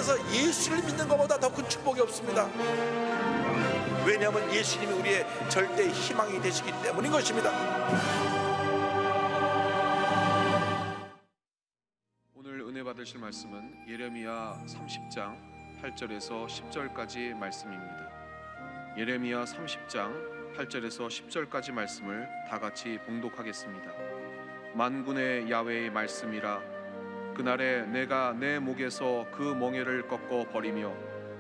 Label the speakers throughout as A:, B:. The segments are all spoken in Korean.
A: 세상에서 예수를 믿는 것보다 더 큰 축복이 없습니다. 왜냐하면 예수님이 우리의 절대 희망이 되시기 때문인 것입니다.
B: 오늘 은혜 받으실 말씀은 예레미야 30장 8절에서 10절까지 말씀입니다. 예레미야 30장 8절에서 10절까지 말씀을 다 같이 봉독하겠습니다. 만군의 야훼의 말씀이라. 그날에 내가 내 목에서 그 멍에를 꺾어 버리며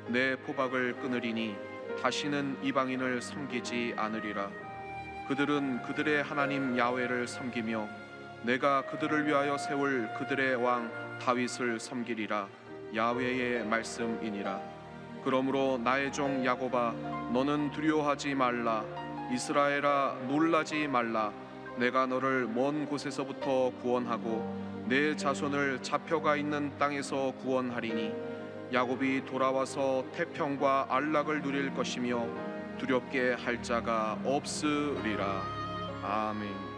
B: 내 포박을 끊으리니 다시는 이방인을 섬기지 않으리라. 그들은 그들의 하나님 야훼를 섬기며 내가 그들을 위하여 세울 그들의 왕 다윗을 섬기리라. 야훼의 말씀이니라. 그러므로 나의 종 야곱아, 너는 두려워하지 말라. 이스라엘아, 놀라지 말라. 내가 너를 먼 곳에서부터 구원하고 내 자손을 잡혀가 있는 땅에서 구원하리니 야곱이 돌아와서 태평과 안락을 누릴 것이며 두렵게 할 자가 없으리라. 아멘.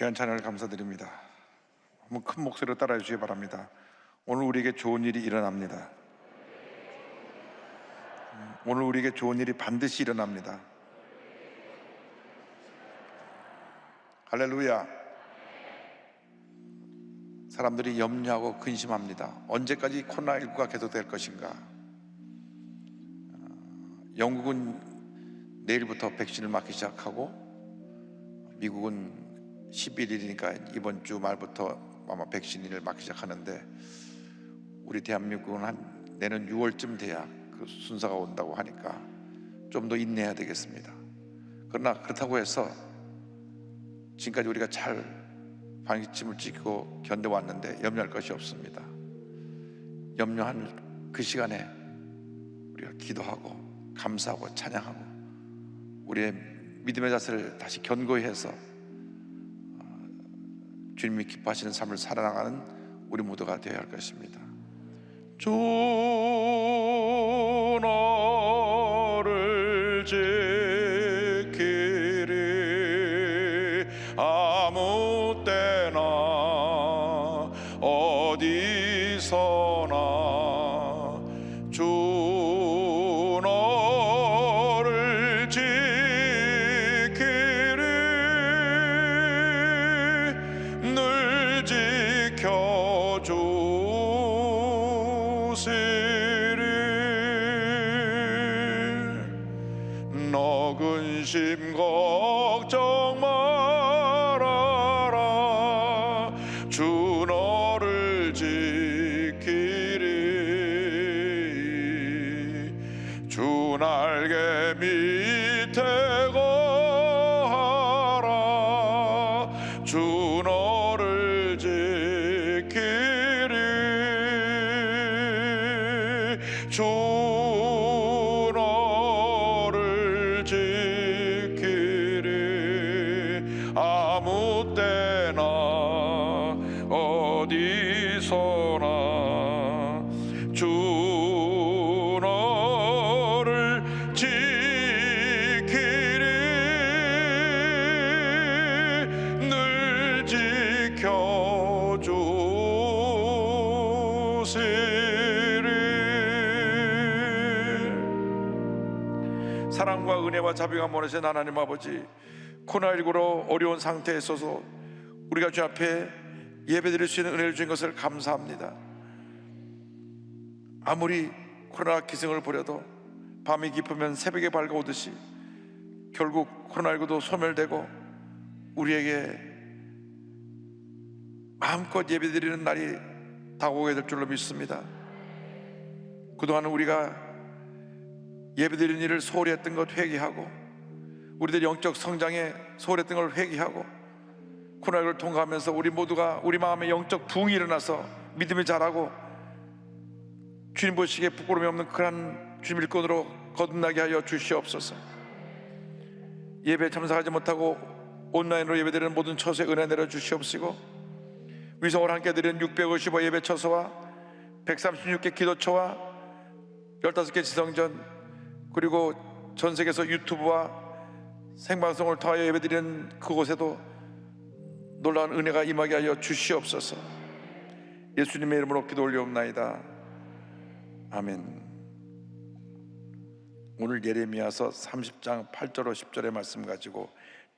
A: 귀한 찬양을 감사드립니다. 한번 큰 목소리로 따라해 주시기 바랍니다. 오늘 우리에게 좋은 일이 일어납니다. 오늘 우리에게 좋은 일이 반드시 일어납니다. 할렐루야. 사람들이 염려하고 근심합니다. 언제까지 코로나19가 계속될 것인가? 영국은 내일부터 백신을 맞기 시작하고 미국은 11일이니까 이번 주 말부터 아마 백신을 맞기 시작하는데 우리 대한민국은 한 내년 6월쯤 돼야 그 순서가 온다고 하니까 좀 더 인내해야 되겠습니다. 그러나 그렇다고 해서 지금까지 우리가 잘 방역지침을 지키고 견뎌왔는데 염려할 것이 없습니다. 염려한 그 시간에 우리가 기도하고 감사하고 찬양하고 우리의 믿음의 자세를 다시 견고히 해서 주님이 기뻐하시는 삶을 살아나가는 우리 모두가 되어야 할 것입니다. 주 너를 지키리 아무 때나 어디서나 주 너를 지키리 늘 지켜주시리 너 근심 걱정 말아라 주 너를 지키리 주 날개 밑에 거하라 주 너를 지키리 주 너를 지키리 아무 때나 어디서나 주 너를 지키리 늘 지켜주시리 사랑과 은혜와 자비가 모르신 하나님 아버지, 코로나19로 어려운 상태에 있어서 우리가 주 앞에 예배드릴 수 있는 은혜를 주신 것을 감사합니다. 아무리 코로나 기승을 부려도 밤이 깊으면 새벽에 밝아오듯이 결국 코로나19도 소멸되고 우리에게 마음껏 예배드리는 날이 다가오게 될 줄로 믿습니다. 그동안 우리가 예배드리는 일을 소홀히 했던 것 회개하고 우리들 영적 성장에 소홀히 했던 걸 회개하고 코로나19를 통과하면서 우리 모두가 우리 마음에 영적 부흥이 일어나서 믿음이 자라고 주님 보시기에 부끄러움이 없는 그런 주님 일꾼으로 거듭나게 하여 주시옵소서. 예배에 참석하지 못하고 온라인으로 예배드리는 모든 처소에 은혜 내려 주시옵시고 위성을 함께 드리는 655 예배 처소와 136개 기도처와 15개 지성전 그리고 전 세계에서 유튜브와 생방송을 통하여 예배드리는 그곳에도 놀라운 은혜가 임하게 하여 주시옵소서. 예수님의 이름으로 기도 올려옵나이다. 아멘. 오늘 예레미야서 30장 8절로 10절의 말씀 가지고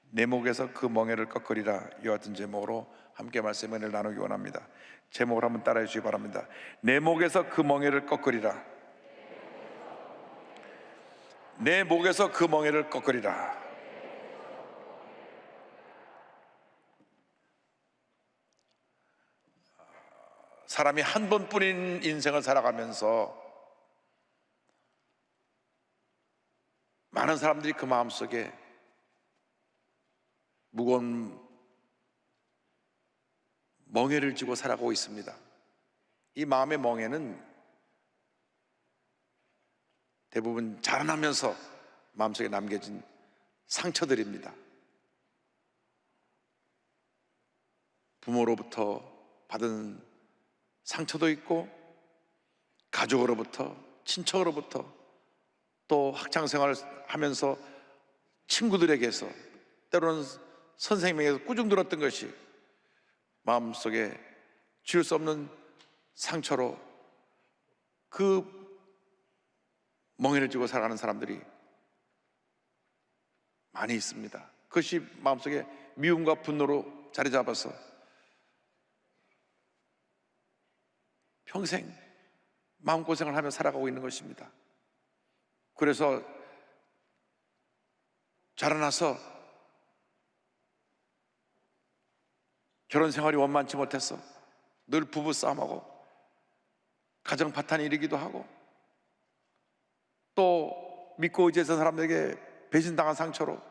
A: 내 목에서 그 멍에를 꺾으리라 이와 같은 제목으로 함께 말씀을 나누기 원합니다. 제목을 한번 따라해 주시기 바랍니다. 내 목에서 그 멍에를 꺾으리라. 내 목에서 그 멍에를 꺾으리라. 사람이 한 번뿐인 인생을 살아가면서 많은 사람들이 그 마음속에 무거운 멍에를 쥐고 살아가고 있습니다. 이 마음의 멍에는 대부분 자라나면서 마음속에 남겨진 상처들입니다. 부모로부터 받은 상처도 있고 가족으로부터 친척으로부터 또 학창생활을 하면서 친구들에게서 때로는 선생님에게서 꾸중 들었던 것이 마음속에 지울 수 없는 상처로 그 멍에를 쥐고 살아가는 사람들이 많이 있습니다. 그것이 마음속에 미움과 분노로 자리 잡아서 평생 마음고생을 하며 살아가고 있는 것입니다. 그래서 자라나서 결혼 생활이 원만치 못해서 늘 부부 싸움하고 가정 파탄이 일으기도 하고 또 믿고 의지해서 사람들에게 배신당한 상처로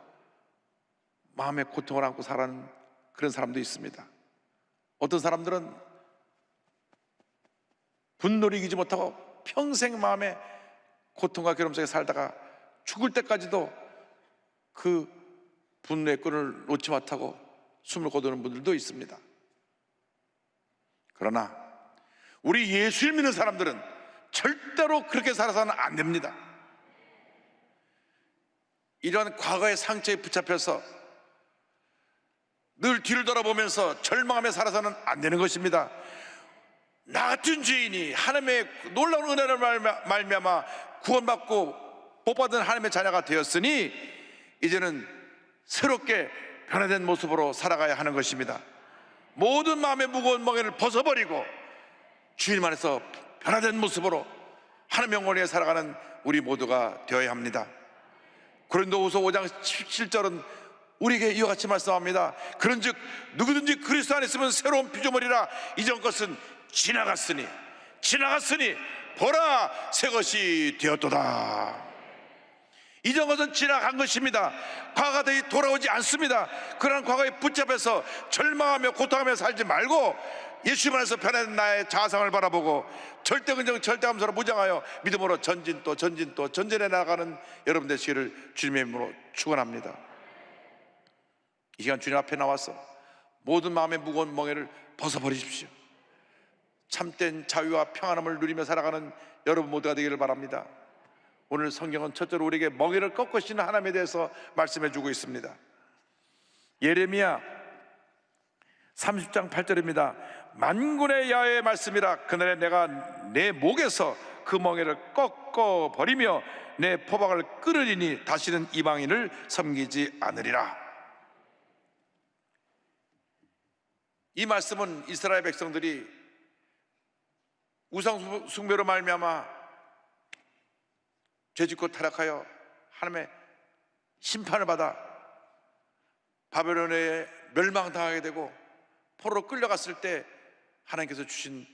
A: 마음의 고통을 안고 살아가는 그런 사람도 있습니다. 어떤 사람들은 분노를 이기지 못하고 평생 마음의 고통과 괴로움 속에 살다가 죽을 때까지도 그 분노의 끈을 놓지 못하고 숨을 거두는 분들도 있습니다. 그러나 우리 예수를 믿는 사람들은 절대로 그렇게 살아서는 안 됩니다. 이런 과거의 상처에 붙잡혀서 늘 뒤를 돌아보면서 절망하며 살아서는 안 되는 것입니다. 나 같은 죄인이 하나님의 놀라운 은혜를 말미암아 구원받고 복받은 하나님의 자녀가 되었으니 이제는 새롭게 변화된 모습으로 살아가야 하는 것입니다. 모든 마음의 무거운 멍에를 벗어버리고 주님 안에서 변화된 모습으로 하나님의 영원히 살아가는 우리 모두가 되어야 합니다. 고린도후서 5장 17절은 우리에게 이와 같이 말씀합니다. 그런즉 누구든지 그리스도 안에 있으면 새로운 피조물이라 이전 것은 지나갔으니 보라 새 것이 되었도다. 이전 것은 지나간 것입니다. 과거가 다시 돌아오지 않습니다. 그러한 과거에 붙잡혀서 절망하며 고통하며 살지 말고 예수님 안에서 변화된 나의 자상을 바라보고 절대근정 절대감사로 무장하여 믿음으로 전진 또 전진해 나가는 여러분 되시기를 주님의 이름으로 축원합니다. 이 시간 주님 앞에 나와서 모든 마음의 무거운 멍에를 벗어버리십시오. 참된 자유와 평안함을 누리며 살아가는 여러분 모두가 되기를 바랍니다. 오늘 성경은 첫째로 우리에게 멍에를 꺾으시는 하나님에 대해서 말씀해 주고 있습니다. 예레미야 30장 8절입니다. 만군의 야훼의 말씀이라 그날에 내가 내 목에서 그 멍에를 꺾어 버리며 내 포박을 끊으리니 다시는 이방인을 섬기지 않으리라. 이 말씀은 이스라엘 백성들이 우상 숭배로 말미암아 죄짓고 타락하여 하나님의 심판을 받아 바벨론에 멸망당하게 되고 포로로 끌려갔을 때 하나님께서 주신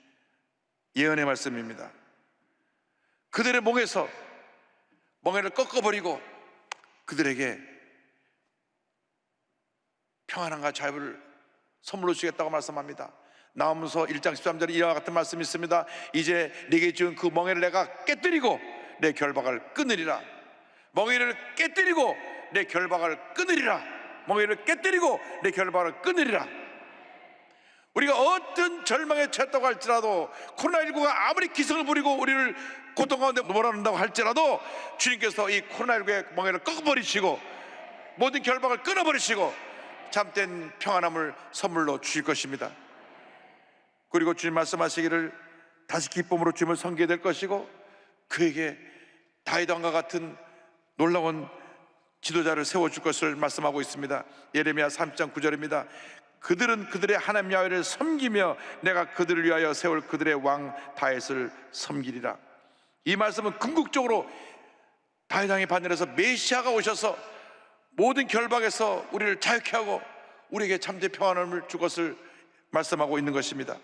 A: 예언의 말씀입니다. 그들의 목에서 멍에를 꺾어버리고 그들에게 평안함과 자유를 선물로 주겠다고 말씀합니다. 나홈서 1장 13절에 이와 같은 말씀이 있습니다. 이제 네게 지은 그 멍에를 내가 깨뜨리고 내 결박을 끊으리라. 멍에를 깨뜨리고 내 결박을 끊으리라. 멍에를 깨뜨리고 내 결박을 끊으리라. 우리가 어떤 절망에 처했다고 할지라도 코로나19가 아무리 기승을 부리고 우리를 고통 가운데 몰아넣는다고 할지라도 주님께서 이 코로나19의 멍에를 꺾어버리시고 모든 결박을 끊어버리시고 참된 평안함을 선물로 주실 것입니다. 그리고 주님 말씀하시기를 다시 기쁨으로 주님을 섬기게 될 것이고 그에게 다윗 왕과 같은 놀라운 지도자를 세워줄 것을 말씀하고 있습니다. 예레미야 3장 9절입니다. 그들은 그들의 하나님 야훼를 섬기며 내가 그들을 위하여 세울 그들의 왕 다윗을 섬기리라. 이 말씀은 궁극적으로 다윗 왕의 반열에서 메시아가 오셔서 모든 결박에서 우리를 자유케 하고 우리에게 참된 평안함을 줄 것을 말씀하고 있는 것입니다.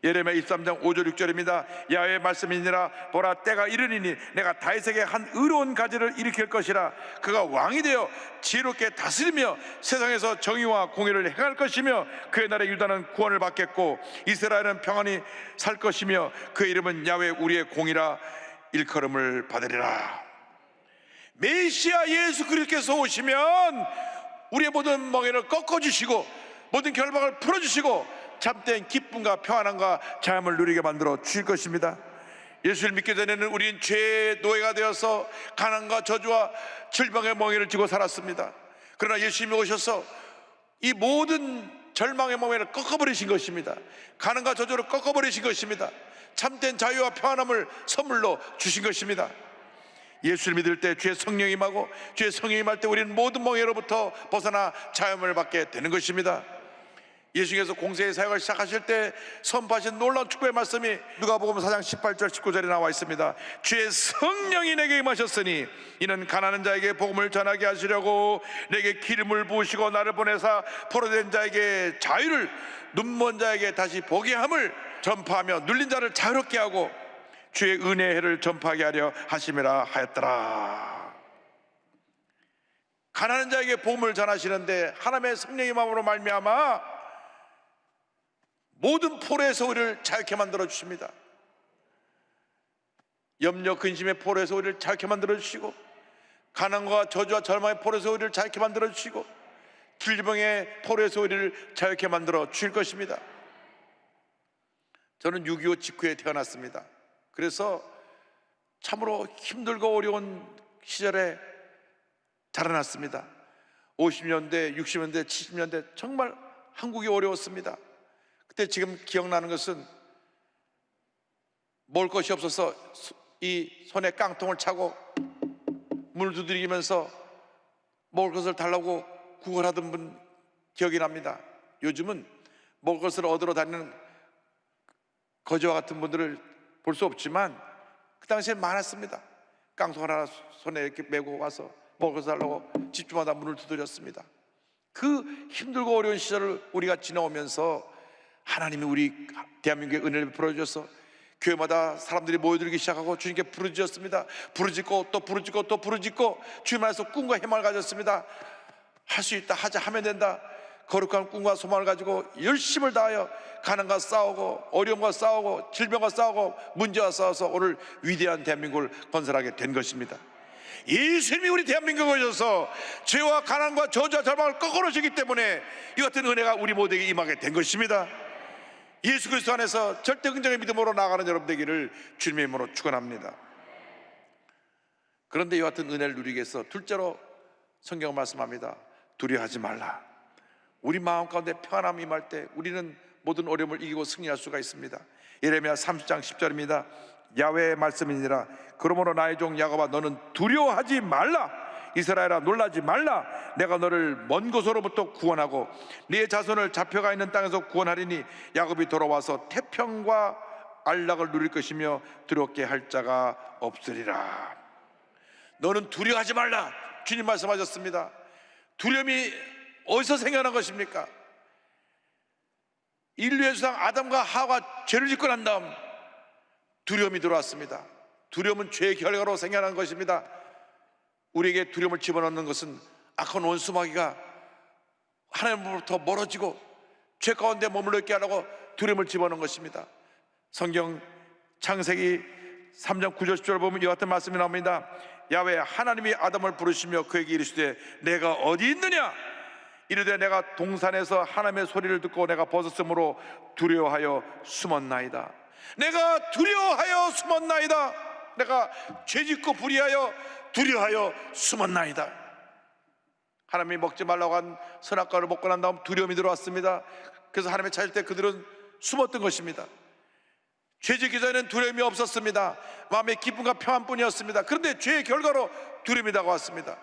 A: 예레미야 23장 5절 6절입니다. 야훼의 말씀이니라 보라 때가 이르니니 내가 다윗에게 한 의로운 가지를 일으킬 것이라. 그가 왕이 되어 지혜롭게 다스리며 세상에서 정의와 공의를 행할 것이며 그의 나라 유다는 구원을 받겠고 이스라엘은 평안히 살 것이며 그의 이름은 야훼 우리의 공이라 일컬음을 받으리라. 메시아 예수 그리스도께서 오시면 우리의 모든 멍에를 꺾어주시고 모든 결박을 풀어주시고 참된 기쁨과 평안함과 자유함을 누리게 만들어 주실 것입니다. 예수를 믿기 전에는 우리는 죄의 노예가 되어서 가난과 저주와 질병의 멍에를 쥐고 살았습니다. 그러나 예수님이 오셔서 이 모든 절망의 몸을 꺾어버리신 것입니다. 가난과 저주를 꺾어버리신 것입니다. 참된 자유와 평안함을 선물로 주신 것입니다. 예수를 믿을 때 주의 성령이 임하고 주의 성령이 임할 때 우리는 모든 멍에로부터 벗어나 자유함을 받게 되는 것입니다. 예수께서 공생의 사역을 시작하실 때 선포하신 놀라운 축복의 말씀이 누가복음 4장 18절 19절에 나와 있습니다. 주의 성령이 내게 임하셨으니 이는 가난한 자에게 복음을 전하게 하시려고 내게 기름을 부으시고 나를 보내사 포로된 자에게 자유를, 눈먼 자에게 다시 보게 함을 전파하며 눌린 자를 자유롭게 하고 주의 은혜의 해를 전파하게 하려 하심이라 하였더라. 가난한 자에게 복음을 전하시는데 하나님의 성령의 마음으로 말미암아 모든 포로에서 우리를 자유케 만들어 주십니다. 염려 근심의 포로에서 우리를 자유케 만들어 주시고, 가난과 저주와 절망의 포로에서 우리를 자유케 만들어 주시고, 질병의 포로에서 우리를 자유케 만들어 주실 것입니다. 저는 6.25 직후에 태어났습니다. 그래서 참으로 힘들고 어려운 시절에 자라났습니다. 50년대, 60년대, 70년대 정말 한국이 어려웠습니다. 그때 지금 기억나는 것은 먹을 것이 없어서 이 손에 깡통을 차고 문을 두드리면서 먹을 것을 달라고 구걸하던 분 기억이 납니다. 요즘은 먹을 것을 얻으러 다니는 거지와 같은 분들을 볼 수 없지만 그 당시에 많았습니다. 깡통을 하나 손에 이렇게 메고 와서 먹을 것을 달라고 집주마다 문을 두드렸습니다. 그 힘들고 어려운 시절을 우리가 지나오면서 하나님이 우리 대한민국에 은혜를 베풀어 주셔서 교회마다 사람들이 모여들기 시작하고 주님께 부르짖었습니다. 부르짖고 또 부르짖고 또 부르짖고 주님 안에서 꿈과 희망을 가졌습니다. 할 수 있다, 하자, 하면 된다. 거룩한 꿈과 소망을 가지고 열심을 다하여 가난과 싸우고 어려움과 싸우고 질병과 싸우고 문제와 싸워서 오늘 위대한 대한민국을 건설하게 된 것입니다. 예수님이 우리 대한민국에 오셔서 죄와 가난과 저주와 절망을 꺾어놓으시기 때문에 이 같은 은혜가 우리 모두에게 임하게 된 것입니다. 예수 그리스도 안에서 절대 긍정의 믿음으로 나아가는 여러분 되기를 주님의 이름으로 축원합니다. 그런데 이와 같은 은혜를 누리기 위해서 둘째로 성경은 말씀합니다. 두려워하지 말라. 우리 마음 가운데 평안함이 임할 때 우리는 모든 어려움을 이기고 승리할 수가 있습니다. 예레미야 30장 10절입니다. 야훼의 말씀이니라. 그러므로 나의 종 야곱아 너는 두려워하지 말라. 이스라엘아 놀라지 말라. 내가 너를 먼 곳으로부터 구원하고 네 자손을 잡혀가 있는 땅에서 구원하리니 야곱이 돌아와서 태평과 안락을 누릴 것이며 두렵게 할 자가 없으리라. 너는 두려워하지 말라. 주님 말씀하셨습니다. 두려움이 어디서 생겨난 것입니까? 인류의 수상 아담과 하와가 죄를 짓고 난 다음 두려움이 들어왔습니다. 두려움은 죄의 결과로 생겨난 것입니다. 우리에게 두려움을 집어넣는 것은 악한 원수마귀가 하나님으로부터 멀어지고 죄 가운데 머물러 있게 하라고 두려움을 집어넣는 것입니다. 성경 창세기 3장 9절 10절 보면 이와 같은 말씀이 나옵니다. 야훼 하나님이 아담을 부르시며 그에게 이르시되 내가 어디 있느냐? 이르되 내가 동산에서 하나님의 소리를 듣고 내가 벗었으므로 두려워하여 숨었나이다. 내가 두려워하여 숨었나이다. 내가 죄짓고 불의하여 두려워하여 숨었나이다. 하나님이 먹지 말라고 한 선악과를 먹고 난 다음 두려움이 들어왔습니다. 그래서 하나님을 찾을 때 그들은 숨었던 것입니다. 죄짓기 전에는 두려움이 없었습니다. 마음의 기쁨과 평안뿐이었습니다. 그런데 죄의 결과로 두려움이 다가왔습니다.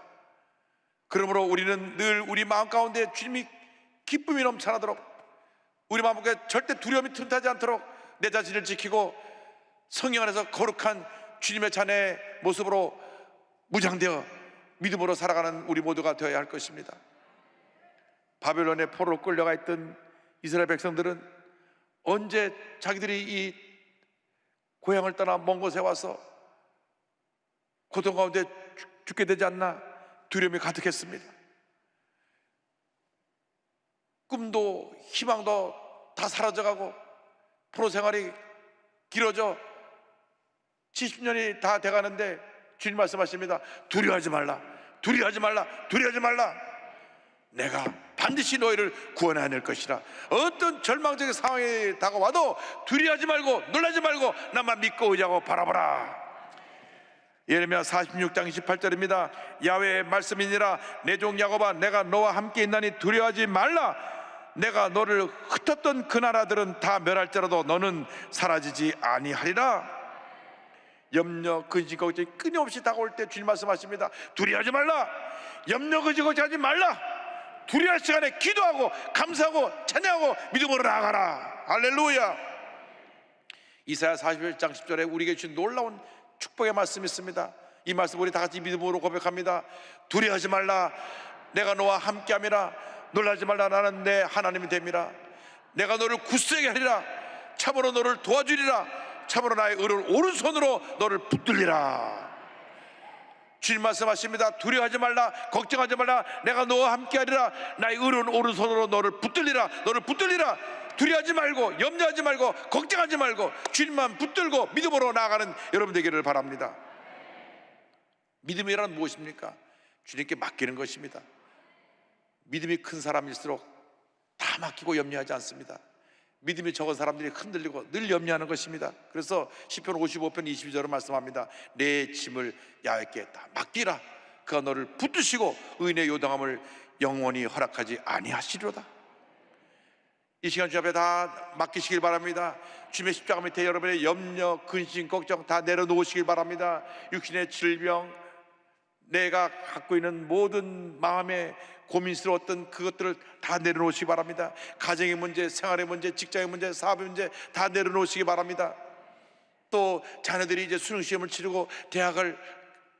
A: 그러므로 우리는 늘 우리 마음 가운데 주님이 기쁨이 넘쳐나도록, 우리 마음 가운데 절대 두려움이 틈타지 않도록 내 자신을 지키고 성령 안에서 거룩한 주님의 자녀의 모습으로 무장되어 믿음으로 살아가는 우리 모두가 되어야 할 것입니다. 바벨론의 포로로 끌려가 있던 이스라엘 백성들은 언제 자기들이 이 고향을 떠나 먼 곳에 와서 고통 가운데 죽게 되지 않나 두려움이 가득했습니다. 꿈도 희망도 다 사라져가고 포로 생활이 길어져 70년이 다 돼가는데 주님 말씀하십니다. 두려워하지 말라. 두려워하지 말라. 두려워하지 말라. 내가 반드시 너희를 구원해낼 것이라. 어떤 절망적인 상황이 다가와도 두려워하지 말고 놀라지 말고 나만 믿고 의지하고 바라보라. 예레미야 46장 28절입니다. 야훼의 말씀이니라. 내 종 야곱아, 내가 너와 함께 있나니 두려워하지 말라. 내가 너를 흩었던 그 나라들은 다 멸할지라도 너는 사라지지 아니하리라. 염려, 근심, 걱정이 끊임없이 다가올 때 주님 말씀하십니다. 두려워하지 말라. 염려, 근심, 걱정하지 말라. 두려워할 시간에 기도하고 감사하고 찬양하고 믿음으로 나아가라. 할렐루야. 이사야 41장 10절에 우리에게 주신 놀라운 축복의 말씀이 있습니다. 이 말씀 우리 다 같이 믿음으로 고백합니다. 두려워하지 말라. 내가 너와 함께함이라. 놀라지 말라. 나는 내 하나님이 됨이라. 내가 너를 굳세게 하리라. 참으로 너를 도와주리라. 참으로 나의 의를 오른손으로 너를 붙들리라. 주님 말씀하십니다. 두려워하지 말라. 걱정하지 말라. 내가 너와 함께하리라. 나의 의로운 오른손으로 너를 붙들리라. 너를 붙들리라. 두려워하지 말고 염려하지 말고 걱정하지 말고 주님만 붙들고 믿음으로 나아가는 여러분 되기를 바랍니다. 믿음이란 무엇입니까? 주님께 맡기는 것입니다. 믿음이 큰 사람일수록 다 맡기고 염려하지 않습니다. 믿음이 적은 사람들이 흔들리고 늘 염려하는 것입니다. 그래서 시편 55편 22절을 말씀합니다. 내 짐을 야훼께 다 맡기라. 그가 너를 붙드시고 의인의 요당함을 영원히 허락하지 아니하시리로다. 이 시간 주 앞에 다 맡기시길 바랍니다. 주님의 십자가 밑에 여러분의 염려, 근심, 걱정 다 내려놓으시길 바랍니다. 육신의 질병, 내가 갖고 있는 모든 마음의 고민스러웠던 그것들을 다 내려놓으시기 바랍니다. 가정의 문제, 생활의 문제, 직장의 문제, 사업의 문제 다 내려놓으시기 바랍니다. 또 자녀들이 이제 수능시험을 치르고 대학을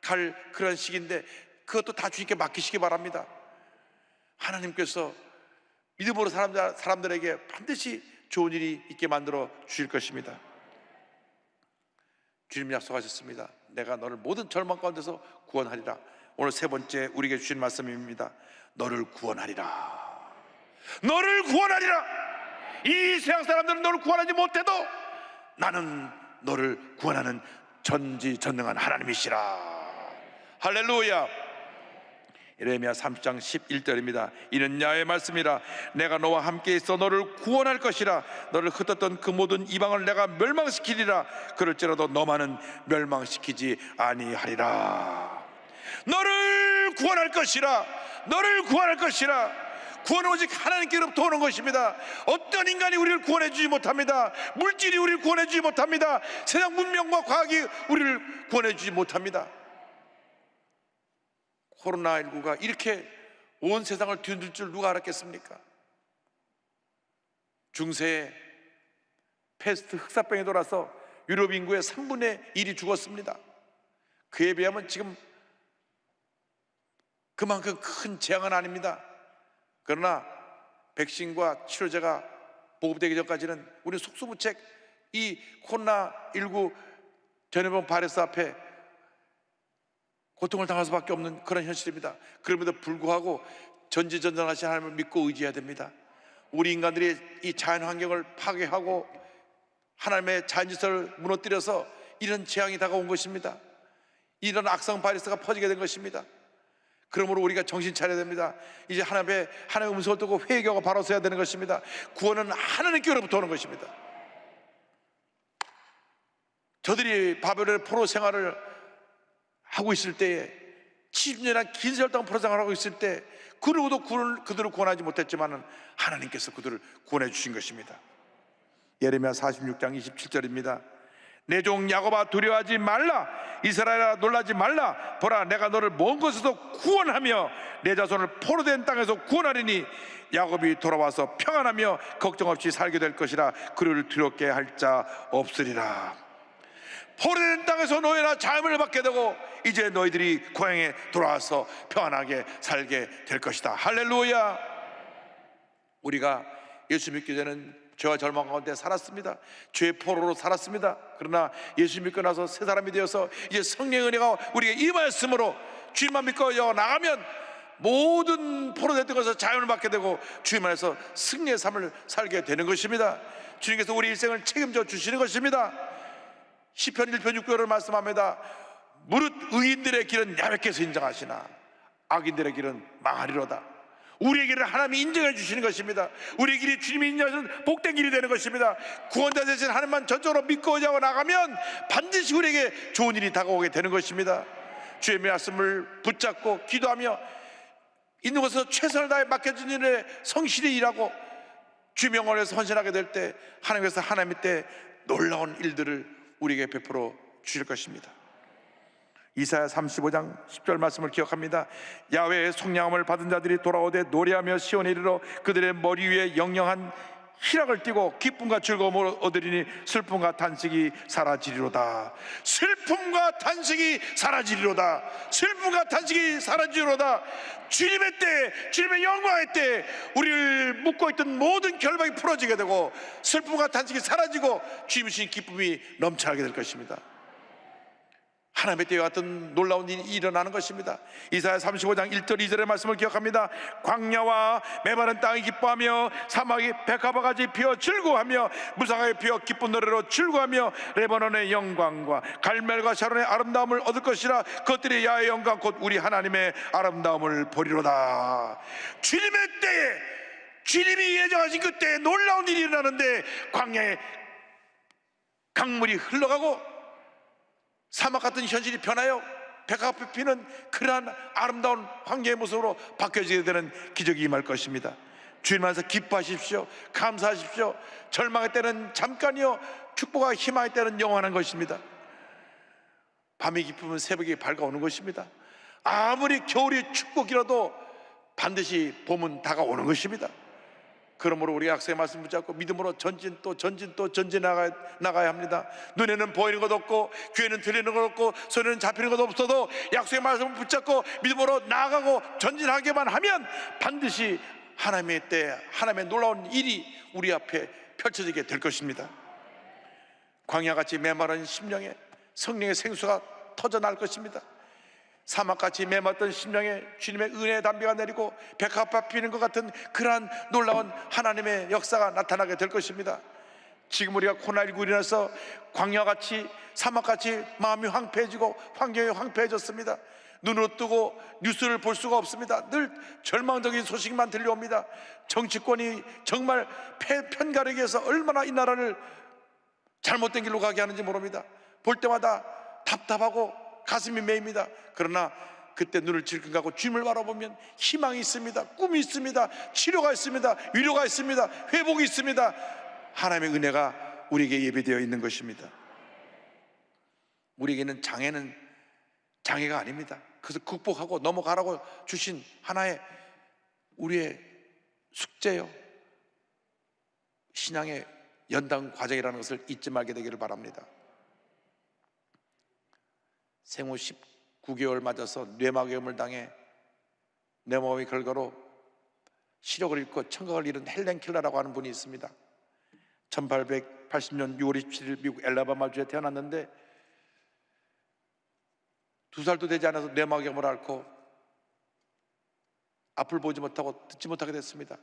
A: 갈 그런 시기인데 그것도 다 주님께 맡기시기 바랍니다. 하나님께서 믿음으로 사람들에게 반드시 좋은 일이 있게 만들어 주실 것입니다. 주님 약속하셨습니다. 내가 너를 모든 절망 가운데서 구원하리라. 오늘 세 번째 우리에게 주신 말씀입니다. 너를 구원하리라. 너를 구원하리라. 이 세상 사람들은 너를 구원하지 못해도 나는 너를 구원하는 전지전능한 하나님이시라. 할렐루야. 예레미야 30장 11절입니다. 이는 야훼의 말씀이라. 내가 너와 함께 있어 너를 구원할 것이라. 너를 흩었던 그 모든 이방을 내가 멸망시키리라. 그럴지라도 너만은 멸망시키지 아니하리라. 너를 구원할 것이라. 너를 구원할 것이라. 구원은 오직 하나님께로부터 오는 것입니다. 어떤 인간이 우리를 구원해 주지 못합니다. 물질이 우리를 구원해 주지 못합니다. 세상 문명과 과학이 우리를 구원해 주지 못합니다. 코로나19가 이렇게 온 세상을 뒤흔들 줄 누가 알았겠습니까? 중세에 패스트 흑사병이 돌아서 유럽 인구의 3분의 1이 죽었습니다. 그에 비하면 지금 그만큼 큰 재앙은 아닙니다. 그러나 백신과 치료제가 보급되기 전까지는 우리는 속수무책 이 코로나19 전염병 바이러스 앞에 고통을 당할 수밖에 없는 그런 현실입니다. 그럼에도 불구하고 전지전능하신 하나님을 믿고 의지해야 됩니다. 우리 인간들이 이 자연환경을 파괴하고 하나님의 자연질서를 무너뜨려서 이런 재앙이 다가온 것입니다. 이런 악성 바이러스가 퍼지게 된 것입니다. 그러므로 우리가 정신 차려야 됩니다. 이제 하나님의 음성을 듣고 회개하고 바로 서야 되는 것입니다. 구원은 하나님께로부터 오는 것입니다. 저들이 바벨론의 포로 생활을 하고 있을 때에 70년이나 긴 세월 동안 포로 생활을 하고 있을 때 그 누구도 그들을 구원하지 못했지만 하나님께서 그들을 구원해 주신 것입니다. 예레미야 46장 27절입니다. 내 종 야곱아 두려워하지 말라. 이스라엘아 놀라지 말라. 보라 내가 너를 먼 곳에서 구원하며 내 자손을 포로된 땅에서 구원하리니 야곱이 돌아와서 평안하며 걱정 없이 살게 될 것이라. 그를 두렵게 할 자 없으리라. 포로된 땅에서 노예나 자임을 받게 되고 이제 너희들이 고향에 돌아와서 평안하게 살게 될 것이다. 할렐루야. 우리가 예수 믿기 전에는 죄와 절망 가운데 살았습니다. 죄의 포로로 살았습니다. 그러나 예수 믿고 나서 새 사람이 되어서 이제 성령의 은혜가 우리에게 임하였으므로 주님만 믿고 나가면 모든 포로됐던 것에서 자유를 받게 되고 주님 안에서 승리의 삶을 살게 되는 것입니다. 주님께서 우리 일생을 책임져 주시는 것입니다. 시편 1편 6절을 말씀합니다. 무릇 의인들의 길은 야훼께서 인정하시나 악인들의 길은 망하리로다. 우리의 길을 하나님이 인정해 주시는 것입니다. 우리의 길이 주님이 인정하신 복된 길이 되는 것입니다. 구원자 되신 하나님만 전적으로 믿고 의지하고 나가면 반드시 우리에게 좋은 일이 다가오게 되는 것입니다. 주의 말씀을 붙잡고 기도하며 있는 곳에서 최선을 다해 맡겨진 일에 성실히 일하고 주의 명을 위해서 헌신하게 될 때 하나님께서 하나님의 때 놀라운 일들을 우리에게 베풀어 주실 것입니다. 이사야 35장 10절 말씀을 기억합니다. 야훼의 속량함을 받은 자들이 돌아오되 노래하며 시온에 이르러 그들의 머리 위에 영영한 희락을 띠고 기쁨과 즐거움을 얻으리니 슬픔과 단식이 사라지리로다. 슬픔과 단식이 사라지리로다. 슬픔과 단식이 사라지리로다. 주님의 때, 주님의 영광의 때 우리를 묶고 있던 모든 결박이 풀어지게 되고 슬픔과 단식이 사라지고 주님이 주신 기쁨이 넘쳐나게 될 것입니다. 하나님의 때와 같은 놀라운 일이 일어나는 것입니다. 이사야 35장 1절 2절의 말씀을 기억합니다. 광야와 메마른 땅이 기뻐하며 사막이 백합화같이 피어 즐거워하며 무성하게 피어 기쁜 노래로 즐거워하며 레바논의 영광과 갈멜과 샤론의 아름다움을 얻을 것이라. 그것들이 야의 영광 곧 우리 하나님의 아름다움을 보리로다. 주님의 때에, 주님이 예정하신 그때에 놀라운 일이 일어나는데 광야에 강물이 흘러가고 사막 같은 현실이 변하여 백합이 피는 그러한 아름다운 황제의 모습으로 바뀌어지게 되는 기적이 임할 것입니다. 주님 안에서 기뻐하십시오. 감사하십시오. 절망의 때는 잠깐이요 축복과 희망의 때는 영원한 것입니다. 밤이 깊으면 새벽이 밝아오는 것입니다. 아무리 겨울이 춥고기라도 반드시 봄은 다가오는 것입니다. 그러므로 우리 약속의 말씀 붙잡고 믿음으로 전진 또 전진 또 전진 나가야 합니다. 눈에는 보이는 것 없고 귀에는 들리는 것 없고 손에는 잡히는 것 없어도 약속의 말씀을 붙잡고 믿음으로 나아가고 전진하기만 하면 반드시 하나님의 때 하나님의 놀라운 일이 우리 앞에 펼쳐지게 될 것입니다. 광야같이 메마른 심령에 성령의 생수가 터져날 것입니다. 사막같이 메마른 심령에 주님의 은혜의 담비가 내리고 백합화 피는 것 같은 그러한 놀라운 하나님의 역사가 나타나게 될 것입니다. 지금 우리가 코로나19로 인해서 광야같이 사막같이 마음이 황폐해지고 환경이 황폐해졌습니다. 눈으로 뜨고 뉴스를 볼 수가 없습니다. 늘 절망적인 소식만 들려옵니다. 정치권이 정말 편가르기 위해서 얼마나 이 나라를 잘못된 길로 가게 하는지 모릅니다. 볼 때마다 답답하고 가슴이 메입니다. 그러나 그때 눈을 질끈 감고 주님을 바라보면 희망이 있습니다. 꿈이 있습니다. 치료가 있습니다. 위로가 있습니다. 회복이 있습니다. 하나님의 은혜가 우리에게 예배되어 있는 것입니다. 우리에게는 장애는 장애가 아닙니다. 그래서 극복하고 넘어가라고 주신 하나의 우리의 숙제요, 신앙의 연단 과정이라는 것을 잊지 말게 되기를 바랍니다. 생후 19개월 맞아서 뇌막염을 당해 뇌막염의 결과로 시력을 잃고 청각을 잃은 헬렌 켈러라고 하는 분이 있습니다. 1880년 6월 27일 미국 엘라바마주에 태어났는데 2살도 되지 않아서 뇌막염을 앓고 앞을 보지 못하고 듣지 못하게 됐습니다.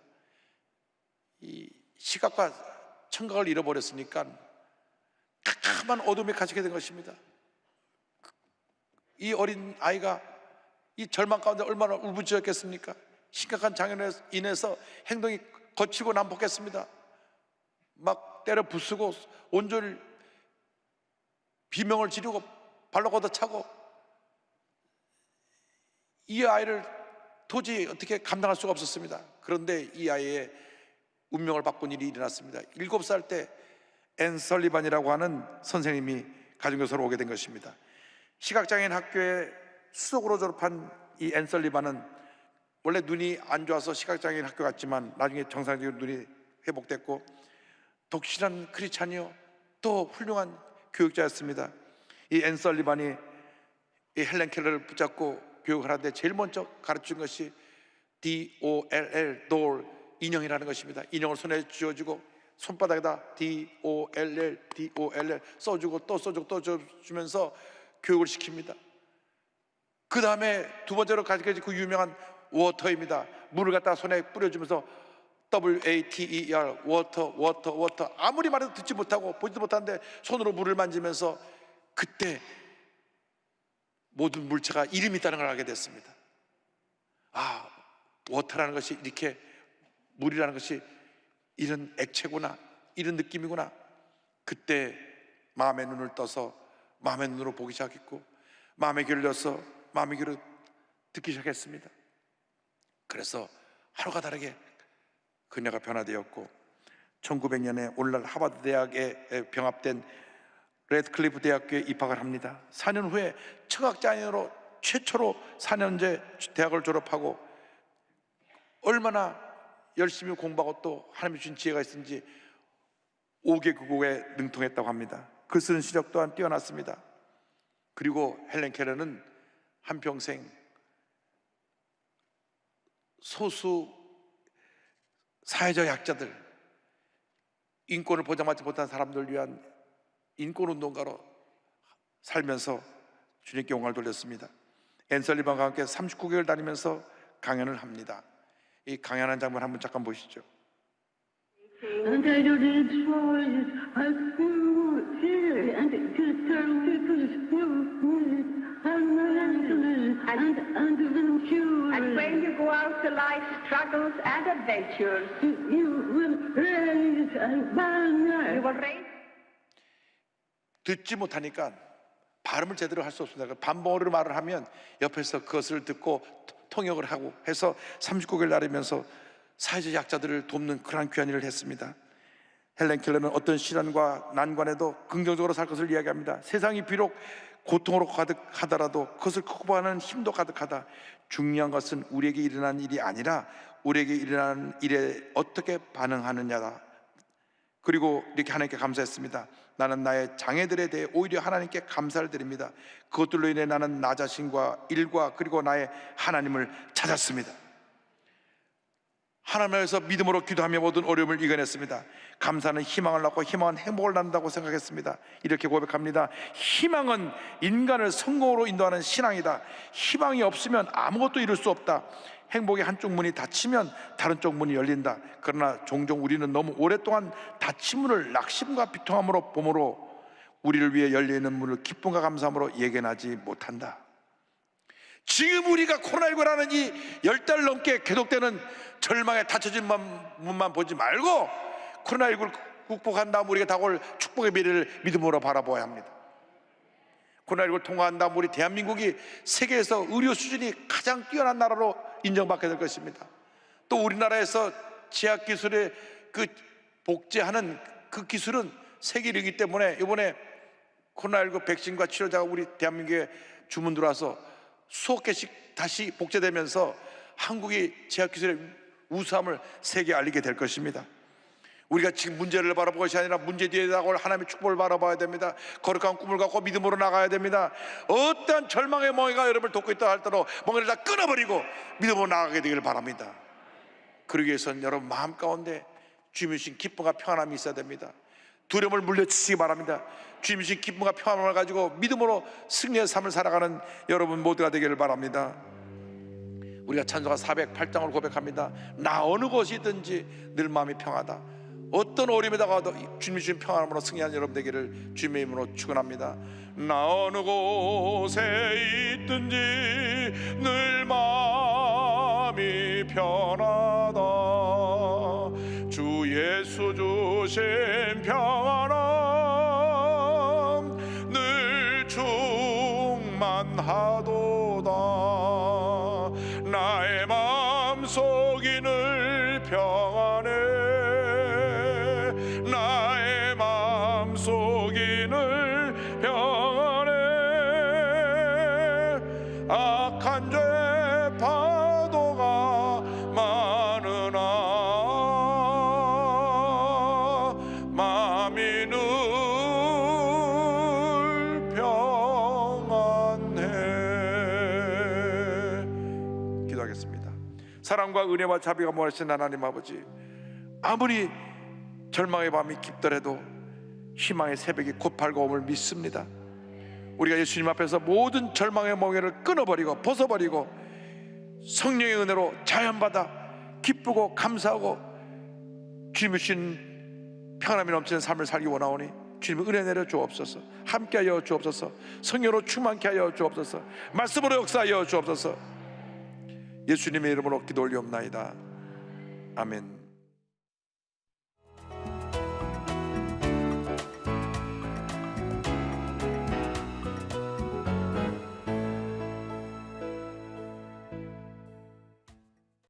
A: 이 시각과 청각을 잃어버렸으니까 캄캄한 어둠에 갇히게 된 것입니다. 이 어린 아이가 이 절망 가운데 얼마나 울부짖었겠습니까? 심각한 장애로 인해서 행동이 거치고 난폭했습니다. 막 때려 부수고 온종일 비명을 지르고 발로 걷어차고 이 아이를 도저히 어떻게 감당할 수가 없었습니다. 그런데 이 아이의 운명을 바꾼 일이 일어났습니다. 7살 때 앤 설리반이라고 하는 선생님이 가정교사로 오게 된 것입니다. 시각장애인 학교에 수석으로 졸업한 이 앤 설리반은 원래 눈이 안 좋아서 시각장애인 학교 갔지만 나중에 정상적으로 눈이 회복됐고 독실한 크리스찬이요 또 훌륭한 교육자였습니다. 이 앤 설리반이 이 헬렌 켈러를 붙잡고 교육을 하는데 제일 먼저 가르친 것이 DOLL, 돌, 인형이라는 것입니다. 인형을 손에 쥐어주고 손바닥에다 DOLL, DOLL 써주고 또 써주고 또 써주면서 교육을 시킵니다. 그 다음에 두 번째로 가르쳐진 그 유명한 워터입니다. 물을 갖다 손에 뿌려주면서 WATER, 워터, 워터, 워터. 아무리 말해도 듣지 못하고 보지도 못하는데 손으로 물을 만지면서 그때 모든 물체가 이름이 있다는 걸 알게 됐습니다. 아, 워터라는 것이 이렇게, 물이라는 것이 이런 액체구나, 이런 느낌이구나. 그때 마음의 눈을 떠서 마음의 눈으로 보기 시작했고, 마음의 귀를 열어서 마음의 귀로 듣기 시작했습니다. 그래서 하루가 다르게 그녀가 변화되었고, 1900년에 오늘날 하버드 대학에 병합된 레드클리프 대학교에 입학을 합니다. 4년 후에 청학장애인으로 최초로 4년제 대학을 졸업하고, 얼마나 열심히 공부하고 또 하나님이 주신 지혜가 있은지 5개국어에 능통했다고 합니다. 글 쓰는 시력 또한 뛰어났습니다. 그리고 헬렌 켈러는 한평생 소수 사회적 약자들, 인권을 보장받지 못한 사람들을 위한 인권운동가로 살면서 주님께 영광을 돌렸습니다. 앤 설리반과 함께 39개월 다니면서 강연을 합니다. 이 강연한 장면 한번 잠깐 보시죠.
C: And I don't enjoy it. I feel it. And just tell people
D: And when you go out to life's struggles and adventures,
C: you will raise and banner.
D: you will raise
A: 듣지 못하니까 발음을 제대로 할 수 없습니다. 반복으로 말을 하면 옆에서 그것을 듣고 통역을 하고 해서 39개월 나르면서 사회적 약자들을 돕는 그러한 귀한 일을 했습니다. 헬렌 켈러는 어떤 시련과 난관에도 긍정적으로 살 것을 이야기합니다. 세상이 비록 고통으로 가득하더라도 그것을 극복하는 힘도 가득하다. 중요한 것은 우리에게 일어난 일이 아니라 우리에게 일어나는 일에 어떻게 반응하느냐다. 그리고 이렇게 하나님께 감사했습니다. 나는 나의 장애들에 대해 오히려 하나님께 감사를 드립니다. 그것들로 인해 나는 나 자신과 일과 그리고 나의 하나님을 찾았습니다. 하나님에서 믿음으로 기도하며 모든 어려움을 이겨냈습니다. 감사는 희망을 낳고 희망은 행복을 낳는다고 생각했습니다. 이렇게 고백합니다. 희망은 인간을 성공으로 인도하는 신앙이다. 희망이 없으면 아무것도 이룰 수 없다. 행복의 한쪽 문이 닫히면 다른 쪽 문이 열린다. 그러나 종종 우리는 너무 오랫동안 닫힌 문을 낙심과 비통함으로 봄으로 우리를 위해 열려있는 문을 기쁨과 감사함으로 예견하지 못한다. 지금 우리가 코로나19라는 이 10달 넘게 계속되는 절망에 닫혀진 문만 보지 말고 코로나19를 극복한 다음 우리가 다가올 축복의 미래를 믿음으로 바라보아야 합니다. 코로나19를 통과한 다음 우리 대한민국이 세계에서 의료 수준이 가장 뛰어난 나라로 인정받게 될 것입니다. 또 우리나라에서 제약기술의 그 복제하는 그 기술은 세계이기 때문에 이번에 코로나19 백신과 치료자가 우리 대한민국에 주문 들어와서 수억 개씩 다시 복제되면서 한국이 제약기술의 우수함을 세계에 알리게 될 것입니다. 우리가 지금 문제를 바라보는 것이 아니라 문제 뒤에 다가올 하나님의 축복을 바라봐야 됩니다. 거룩한 꿈을 갖고 믿음으로 나가야 됩니다. 어떠한 절망의 멍에가 여러분을 돕고 있다 할지라도 멍에를 다 끊어버리고 믿음으로 나가게 되기를 바랍니다. 그러기 위해서는 여러분 마음 가운데 주님이 주신 기쁨과 평안함이 있어야 됩니다. 두려움을 물리치시기 바랍니다. 주님이 주신 기쁨과 평안함을 가지고 믿음으로 승리의 삶을 살아가는 여러분 모두가 되기를 바랍니다. 우리가 찬송가 408장을 고백합니다. 나 어느 곳이든지 늘 마음이 평하다. 어떤 어려움에 다가도 주님이 주신 평안함으로 승리하는 여러분 되기를 주님의 이름으로 축원합니다. 나 어느 곳에 있든지 늘 마음이 편하다. 주 예수 주신 평안함 늘 충만하도다. 나의 마음속이 늘 평안해. 나의 마음속이 늘 평안해. 악한 죄 파도가 많으나 마음이 늘 평안해. 기도하겠습니다. 사랑과 은혜와 자비가 모아신 하나님 아버지, 아무리 절망의 밤이 깊더라도 희망의 새벽이 곧 밝아옴을 믿습니다. 우리가 예수님 앞에서 모든 절망의 멍에를 끊어버리고 벗어버리고 성령의 은혜로 자연받아 기쁘고 감사하고 주님이 주신 평안함이 넘치는 삶을 살기 원하오니 주님 은혜 내려 주옵소서. 함께하여 주옵소서. 성령으로 충만케 하여 주옵소서. 말씀으로 역사하여 주옵소서. 예수님의 이름으로 기도 올리옵나이다. 아멘.